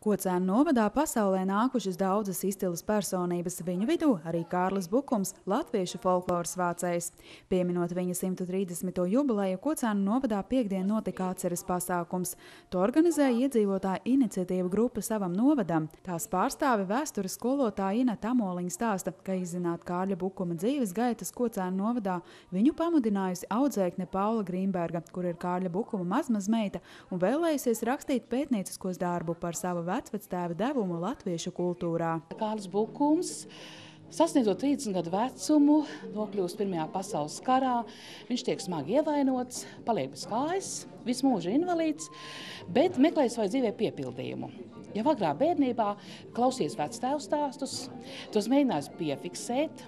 Kocēnu novadā pasaulē nākušas daudzas izcilas personības, viņu vidū arī Kārlis Bukums, latviešu folkloras vācējs. Pieminot viņa 130. jubileju, Kocēnu novadā piekdien notika atceres pasākums. To organizēja iedzīvotāju iniciatīva grupa Savam novadam. Tās pārstāve vēstures skolotāja Ina Tamoliņa stāsta, ka izzināt Kārļa Bukuma dzīves gaitas Kocēnu novadā viņu pamudinājusi audzēkne Paula Grīmberga, kur ir Kārļa Bukuma mazmazmeita un vēlējusies rakstīt pētnieciskos darbu par savu vecvectēva devumu latviešu kultūrā. Kārlis Bukums, sasniedzot 30 gadu vecumu, nokļūst Pirmajā pasaules karā. Viņš tiek smagi ievainots, paliek bez kājas, visu mūžu invalīds, bet meklē savai dzīvē piepildījumu. Jau agrā bērnībā klausies vectēvu stāstus, tos mēģinājis piefiksēt,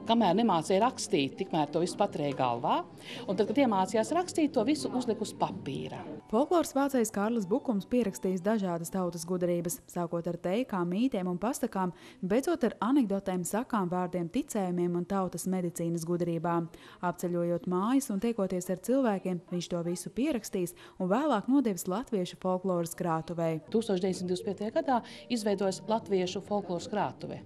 kamēr nemācīja rakstīt, tikmēr to visu paturēja galvā, un tad, kad iemācījās rakstīt, to visu uzlika uz papīra. Folkloras vācējs Kārlis Bukums pierakstījis dažādas tautas gudrības, sākot ar teikām, mītiem un pastakām, beidzot ar anekdotēm, sakām, vārdiem, ticējumiem un tautas medicīnas gudrībām. Apceļojot mājas un tiekoties ar cilvēkiem, viņš to visu pierakstījis un vēlāk nodevis latviešu folkloras krātuvei. 1925. gadā izveidojas Latviešu folkloras krātuve,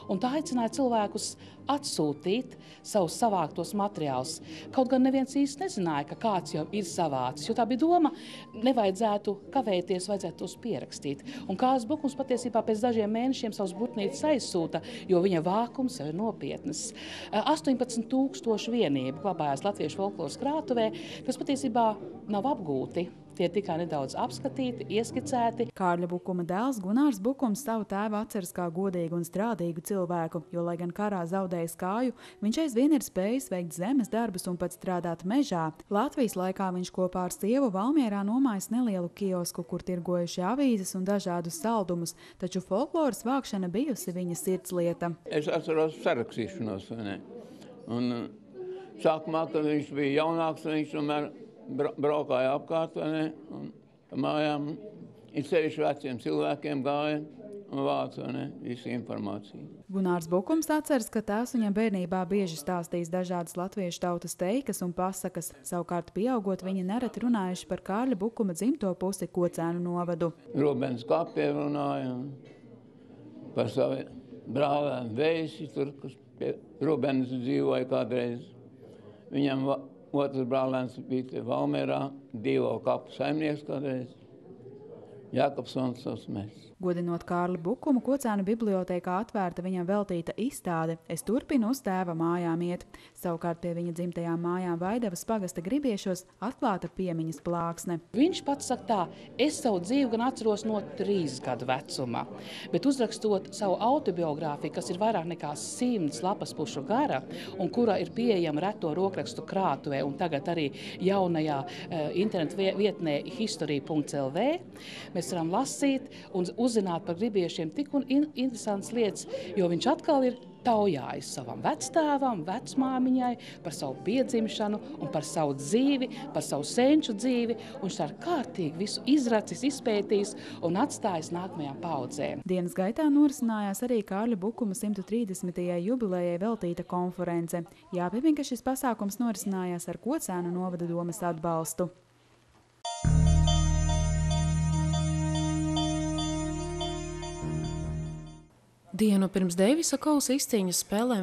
un tā aicināja cilvēkus atsūtīt savus savāktos materiālus. Kaut gan neviens īsti nezināja, ka kāds jau ir savācis, jo tā bija doma, nevajadzētu kavēties, vajadzētu tos pierakstīt. Un Kārlis Bukums patiesībā pēc dažiem mēnešiem savus burtnīcas aizsūta, jo viņa vākums jau ir nopietnas. 18,000 vienību glabājās Latviešu folkloras krātuvē, kas patiesībā nav apgūti. Tie tikai nedaudz apskatīti, ieskicēti. Kārļa Bukuma dēls Gunārs Bukums savu tēvu atceras kā godīgu un strādīgu cilvēku, jo, lai gan karā zaudējis kāju, viņš aizvien ir spējis veikt zemes darbus un pat strādāt mežā. Latvijas laikā viņš kopā ar sievu Valmierā nomājis nelielu kiosku, kur tirgojuši avīzes un dažādus saldumus, taču folkloras vākšana bijusi viņa sirdslieta. Es atceros sarakstīšanos, vai ne? Un sākumā, kad viņš bija jaunāks, viņš tomēr braukāja apkārt, vai ne, un pa mājām ir sevišķi veciem cilvēkiem gāja un vāca, vai ne, visu informāciju. Gunārs Bukums atceras, ka tēvs viņam bērnībā bieži stāstījis dažādas latviešu tautas teikas un pasakas. Savukārt pieaugot, viņi nereti runājuši par Kārļa Bukuma dzimto pusi Kocēnu novadu. Robenes kapie runāja par savu brālēnu Vēsi, tur, kas pie Robenes dzīvoja kādreiz. Viņam otrs brālēns bija Valmierā, Dīvo kapu saimnieks kādreiz, Jākapsons Osmēs. Godinot Kārli Bukumu, Kocēnu bibliotēkā atvērta viņam veltīta izstāde "Es turpinu uz tēva mājām iet". Savukārt pie viņa dzimtajām mājām Vaidavas pagasta Gribiešos atklāta piemiņas plāksne. Viņš pats saka tā, es savu dzīvi gan atceros no 3 gadu vecuma, bet uzrakstot savu autobiogrāfiju, kas ir vairāk nekā 100 lapas pušu gara un kura ir pieejama reto rokrakstu krātuvē un tagad arī jaunajā internetu vietnē history.lv, mēs varam lasīt un uzzināt par gribiešiem tik un interesantas lietas, jo viņš atkal ir taujājis savam vectēvam, vecmāmiņai par savu piedzimšanu un par savu dzīvi, par savu senču dzīvi, un viņš ar kārtīgi visu izracis, izpētījis un atstājis nākamajām paudzēm. Dienas gaitā norisinājās arī Kārļa Bukuma 130. jubilejai veltīta konference. Jāpiemin, ka šis pasākums norisinājās ar Kocēnu novada domes atbalstu. Dienu pirms Deivisa kausa izcīņas spēlēm